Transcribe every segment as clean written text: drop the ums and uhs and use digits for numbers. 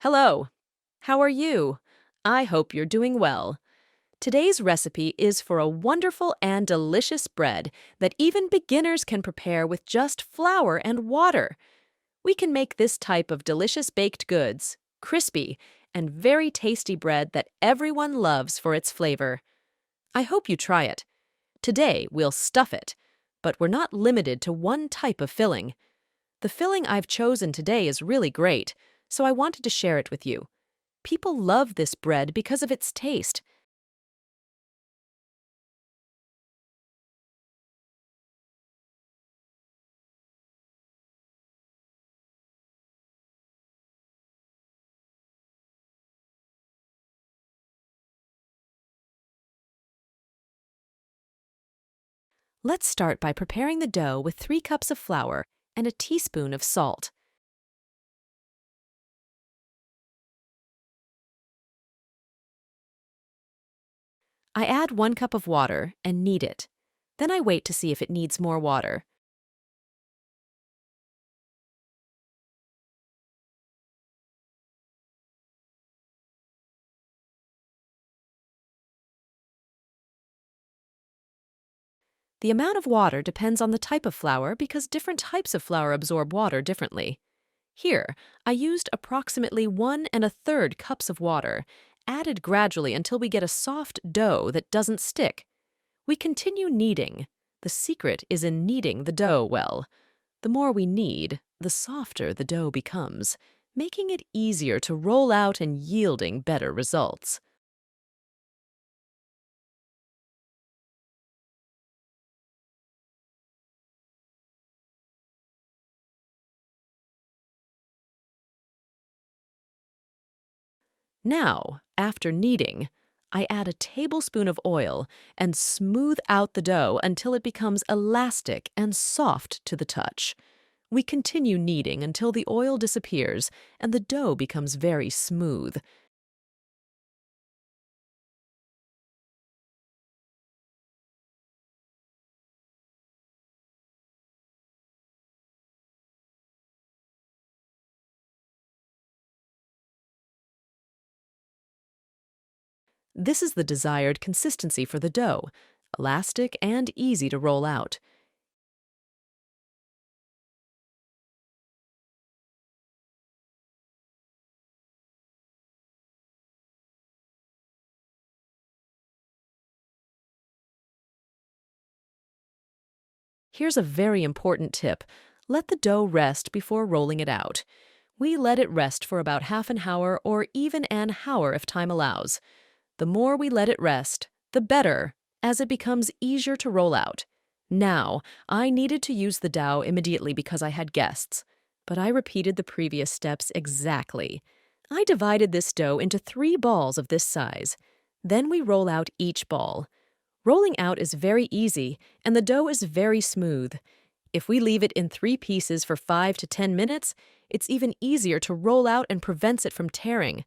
Hello, how are you? I hope you're doing well. Today's recipe is for a wonderful and delicious bread that even beginners can prepare with just flour and water. We can make this type of delicious baked goods, crispy, and very tasty bread that everyone loves for its flavor. I hope you try it. Today, we'll stuff it, but we're not limited to one type of filling. The filling I've chosen today is really great, so I wanted to share it with you. People love this bread because of its taste. Let's start by preparing the dough with 3 cups of flour and a teaspoon of salt. I add 1 cup of water and knead it. Then I wait to see if it needs more water. The amount of water depends on the type of flour because different types of flour absorb water differently. Here, I used approximately 1 1/3 cups of water, added gradually until we get a soft dough that doesn't stick. We continue kneading. The secret is in kneading the dough well. The more we knead, the softer the dough becomes, making it easier to roll out and yielding better results. Now, after kneading, I add a tablespoon of oil and smooth out the dough until it becomes elastic and soft to the touch. We continue kneading until the oil disappears and the dough becomes very smooth. This is the desired consistency for the dough, elastic and easy to roll out. Here's a very important tip. Let the dough rest before rolling it out. We let it rest for about half an hour or even an hour if time allows. The more we let it rest, the better, as it becomes easier to roll out. Now, I needed to use the dough immediately because I had guests, but I repeated the previous steps exactly. I divided this dough into 3 balls of this size. Then we roll out each ball. Rolling out is very easy, and the dough is very smooth. If we leave it in 3 pieces for 5 to 10 minutes, it's even easier to roll out and prevents it from tearing.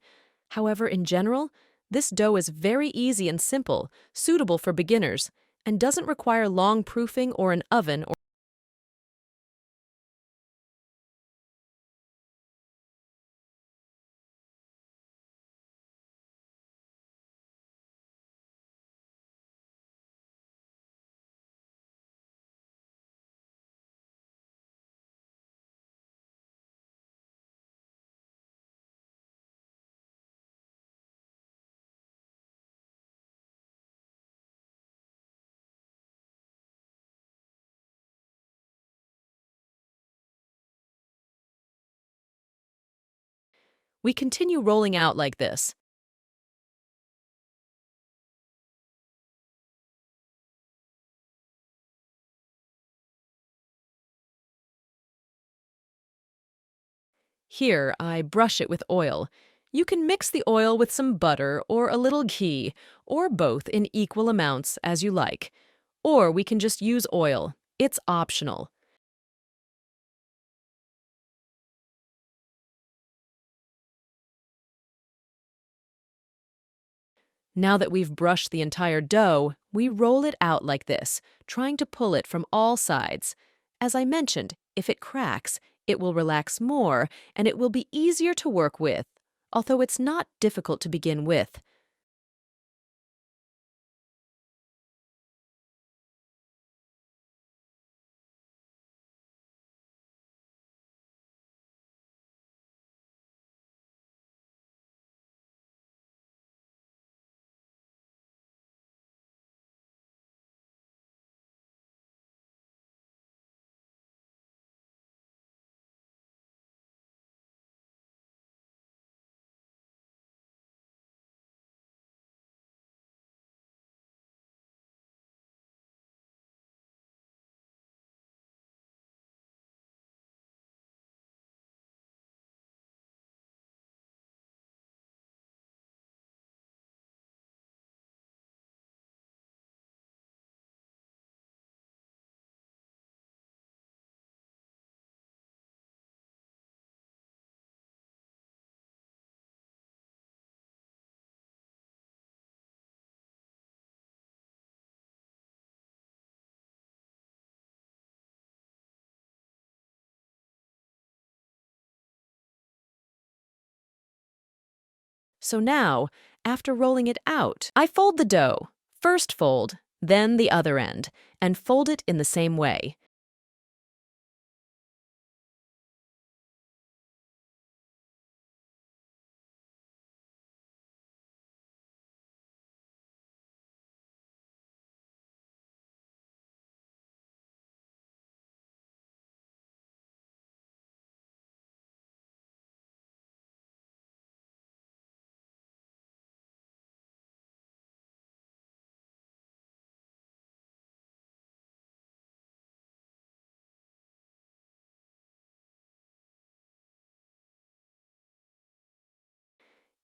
However, in general, this dough is very easy and simple, suitable for beginners, and doesn't require long proofing or an oven. We continue rolling out like this. Here, I brush it with oil. You can mix the oil with some butter or a little ghee, or both in equal amounts as you like. Or we can just use oil. It's optional. Now that we've brushed the entire dough, we roll it out like this, trying to pull it from all sides. As I mentioned, if it cracks, it will relax more and it will be easier to work with. although it's not difficult to begin with. So now, after rolling it out, I fold the dough. First fold, then the other end, and fold it in the same way.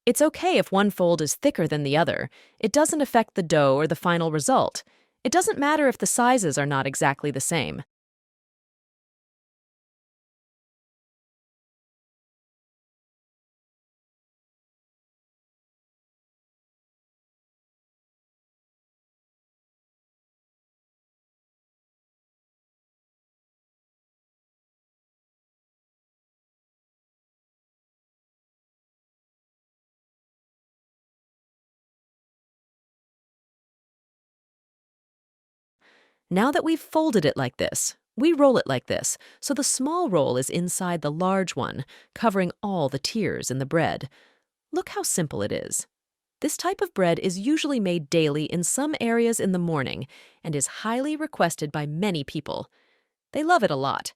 It's okay if one fold is thicker than the other. It doesn't affect the dough or the final result. It doesn't matter if the sizes are not exactly the same. Now that we've folded it like this, we roll it like this, so the small roll is inside the large one, covering all the tiers in the bread. Look how simple it is. This type of bread is usually made daily in some areas in the morning and is highly requested by many people. They love it a lot.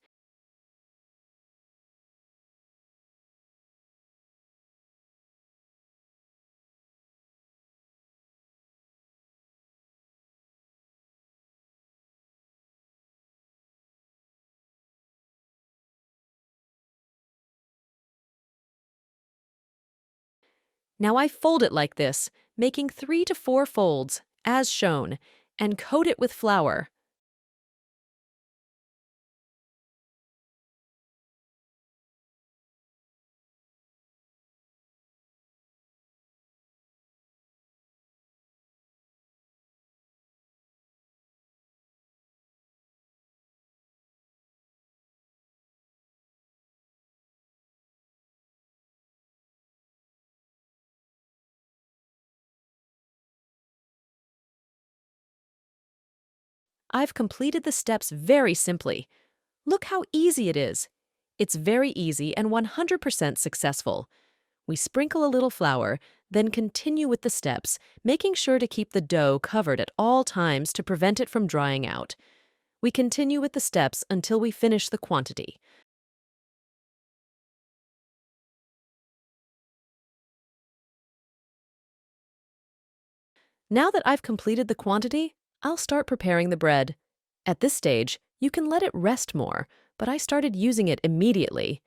Now I fold it like this, making 3 to 4 folds, as shown, and coat it with flour. I've completed the steps very simply. Look how easy it is. It's very easy and 100% successful. We sprinkle a little flour, then continue with the steps, making sure to keep the dough covered at all times to prevent it from drying out. We continue with the steps until we finish the quantity. Now that I've completed the quantity, I'll start preparing the bread. At this stage, you can let it rest more, but I started using it immediately.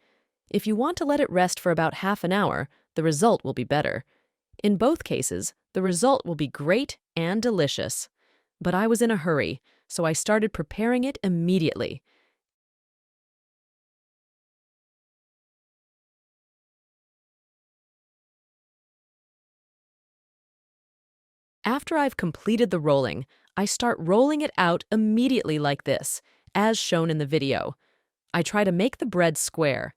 If you want to let it rest for about half an hour, the result will be better. In both cases, the result will be great and delicious. But I was in a hurry, so I started preparing it immediately. After I've completed the rolling, I start rolling it out immediately like this, as shown in the video. I try to make the bread square.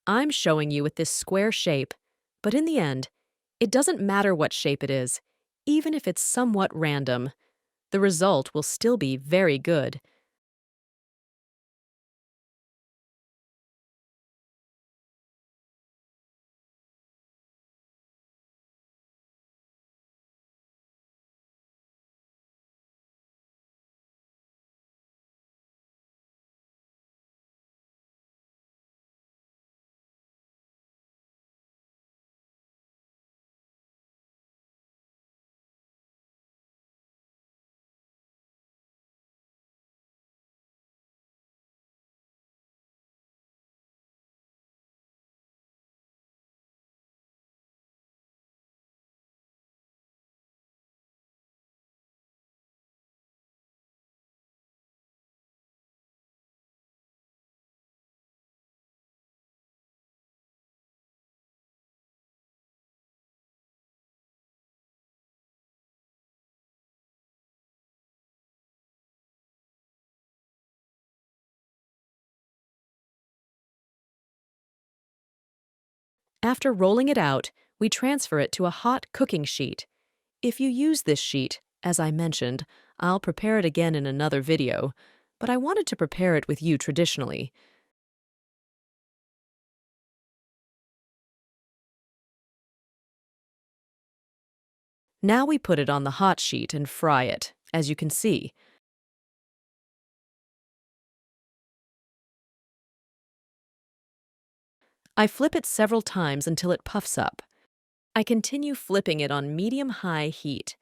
I'm showing you with this square shape, but in the end, it doesn't matter what shape it is, even if it's somewhat random. The result will still be very good. After rolling it out, we transfer it to a hot cooking sheet. If you use this sheet, as I mentioned, I'll prepare it again in another video, but I wanted to prepare it with you traditionally. Now we put it on the hot sheet and fry it, as you can see. I flip it several times until it puffs up. I continue flipping it on medium-high heat.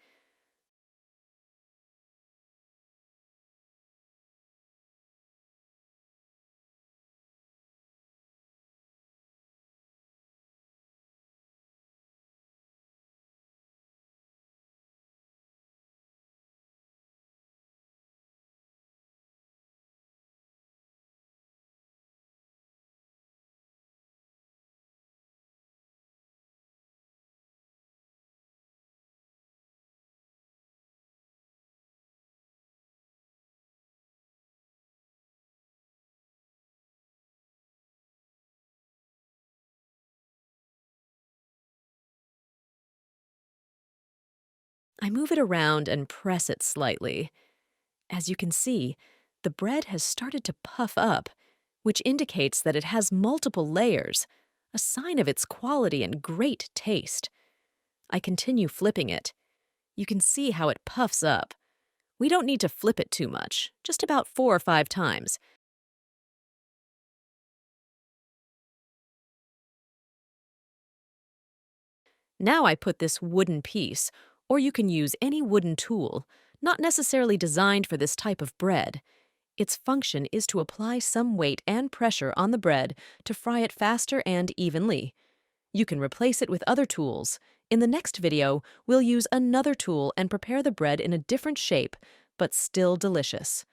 I move it around and press it slightly. As you can see, the bread has started to puff up, which indicates that it has multiple layers, a sign of its quality and great taste. I continue flipping it. You can see how it puffs up. We don't need to flip it too much, just about 4 or 5 times. Now I put this wooden piece, or you can use any wooden tool, not necessarily designed for this type of bread. Its function is to apply some weight and pressure on the bread to fry it faster and evenly. You can replace it with other tools. In the next video, we'll use another tool and prepare the bread in a different shape, but still delicious.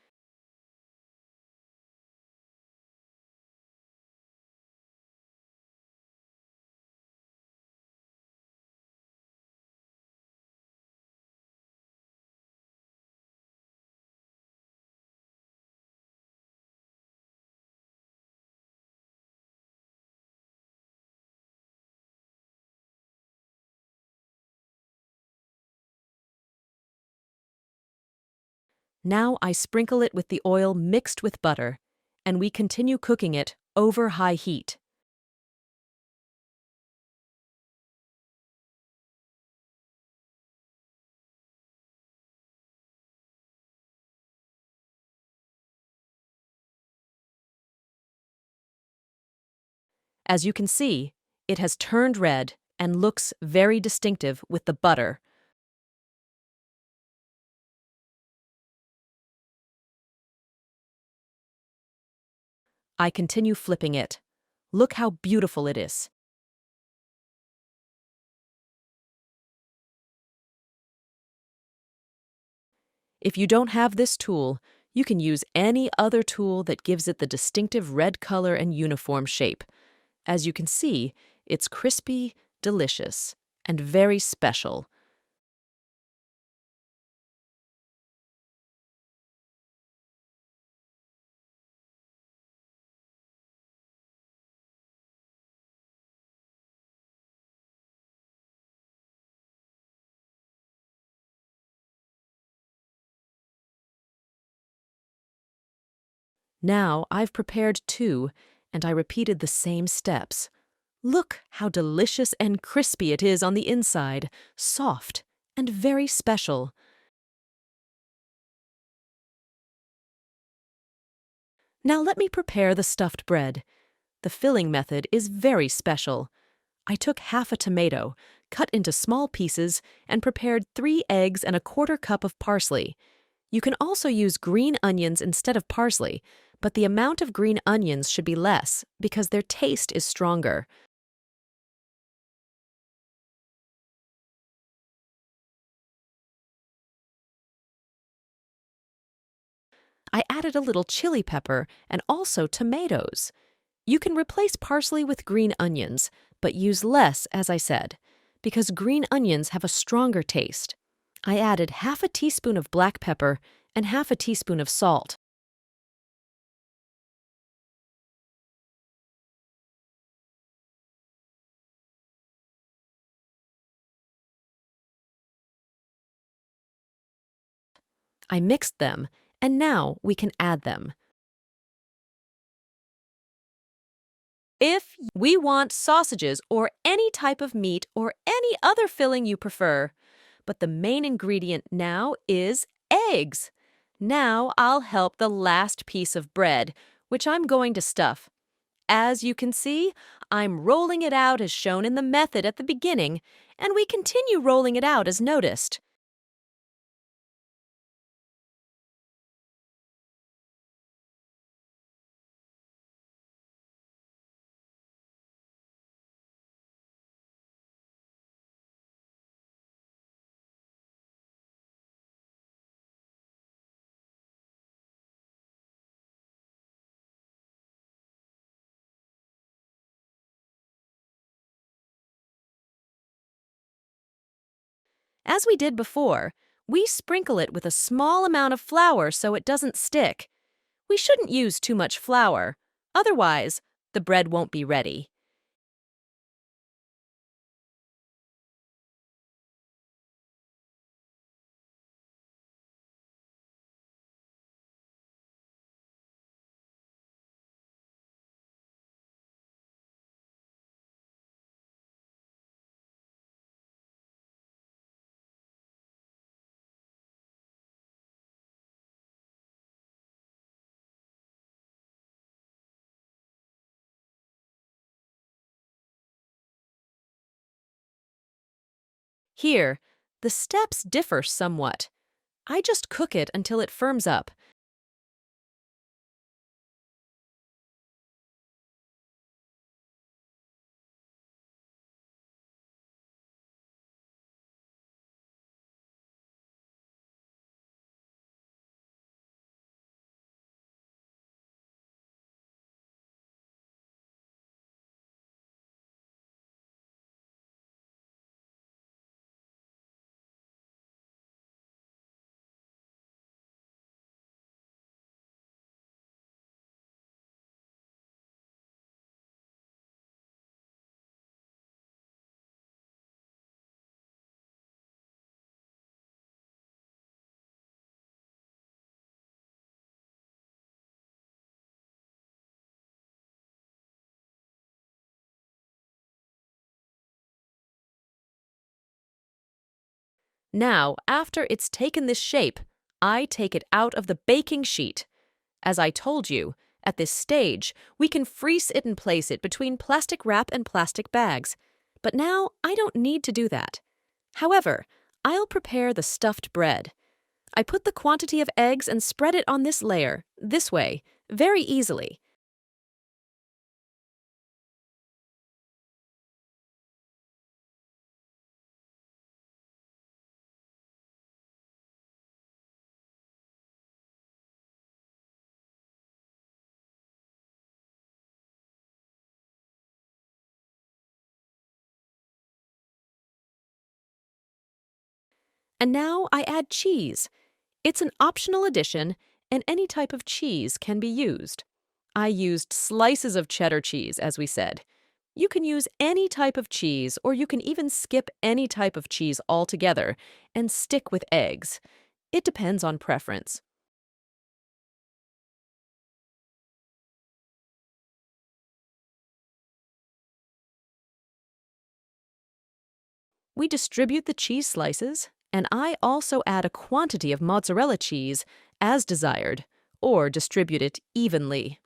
Now I sprinkle it with the oil mixed with butter, and we continue cooking it over high heat. As you can see, it has turned red and looks very distinctive with the butter. I continue flipping it. Look how beautiful it is. If you don't have this tool, you can use any other tool that gives it the distinctive red color and uniform shape. As you can see, it's crispy, delicious, and very special. Now I've prepared two, and I repeated the same steps. Look how delicious and crispy it is on the inside, soft and very special. Now let me prepare the stuffed bread. The filling method is very special. I took half a tomato, cut into small pieces, and prepared 3 eggs and a quarter cup of parsley. You can also use green onions instead of parsley, but the amount of green onions should be less because their taste is stronger. I added a little chili pepper and also tomatoes. You can replace parsley with green onions, but use less, as I said, because green onions have a stronger taste. I added half a teaspoon of black pepper and half a teaspoon of salt. I mixed them, and now we can add them. If we want sausages or any type of meat or any other filling you prefer, but the main ingredient now is eggs. Now I'll help the last piece of bread, which I'm going to stuff. As you can see, I'm rolling it out as shown in the method at the beginning, and we continue rolling it out as noticed. As we did before, we sprinkle it with a small amount of flour so it doesn't stick. We shouldn't use too much flour, otherwise, the bread won't be ready. Here, the steps differ somewhat. I just cook it until it firms up. Now, after it's taken this shape, I take it out of the baking sheet. As I told you, at this stage, we can freeze it and place it between plastic wrap and plastic bags. But now I don't need to do that. However, I'll prepare the stuffed bread. I put the quantity of eggs and spread it on this layer, this way, very easily. And now I add cheese. It's an optional addition, and any type of cheese can be used. I used slices of cheddar cheese, as we said. You can use any type of cheese, or you can even skip any type of cheese altogether and stick with eggs. It depends on preference. We distribute the cheese slices, and I also add a quantity of mozzarella cheese as desired, or distribute it evenly.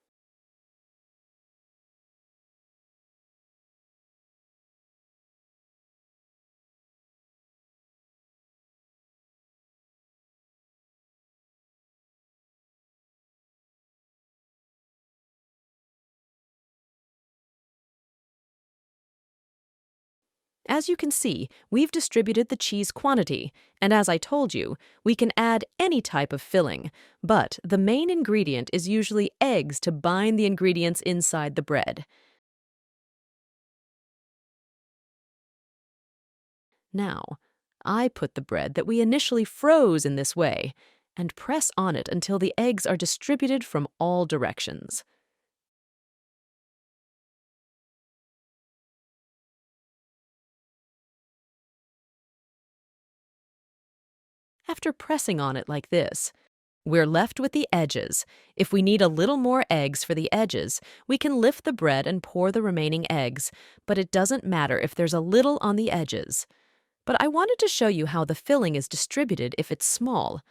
As you can see, we've distributed the cheese quantity, and as I told you, we can add any type of filling, but the main ingredient is usually eggs to bind the ingredients inside the bread. Now, I put the bread that we initially froze in this way and press on it until the eggs are distributed from all directions. After pressing on it like this, we're left with the edges. If we need a little more eggs for the edges, we can lift the bread and pour the remaining eggs, but it doesn't matter if there's a little on the edges. But I wanted to show you how the filling is distributed if it's small.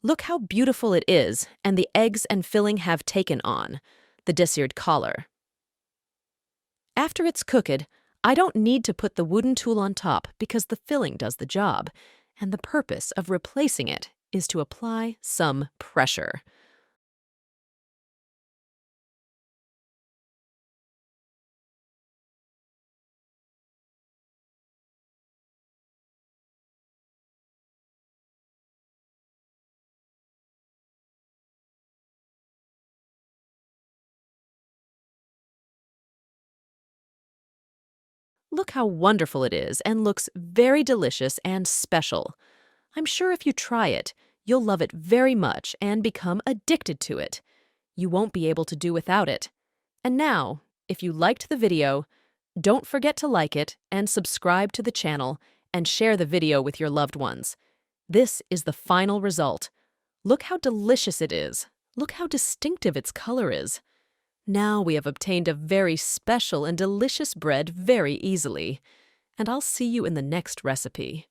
Look how beautiful it is, and the eggs and filling have taken on the desired color. After it's cooked, I don't need to put the wooden tool on top because the filling does the job, and the purpose of replacing it is to apply some pressure. Look how wonderful it is and looks very delicious and special. I'm sure if you try it, you'll love it very much and become addicted to it. You won't be able to do without it. And now, if you liked the video, don't forget to like it and subscribe to the channel and share the video with your loved ones. This is the final result. Look how delicious it is. Look how distinctive its color is. Now we have obtained a very special and delicious bread very easily. And I'll see you in the next recipe.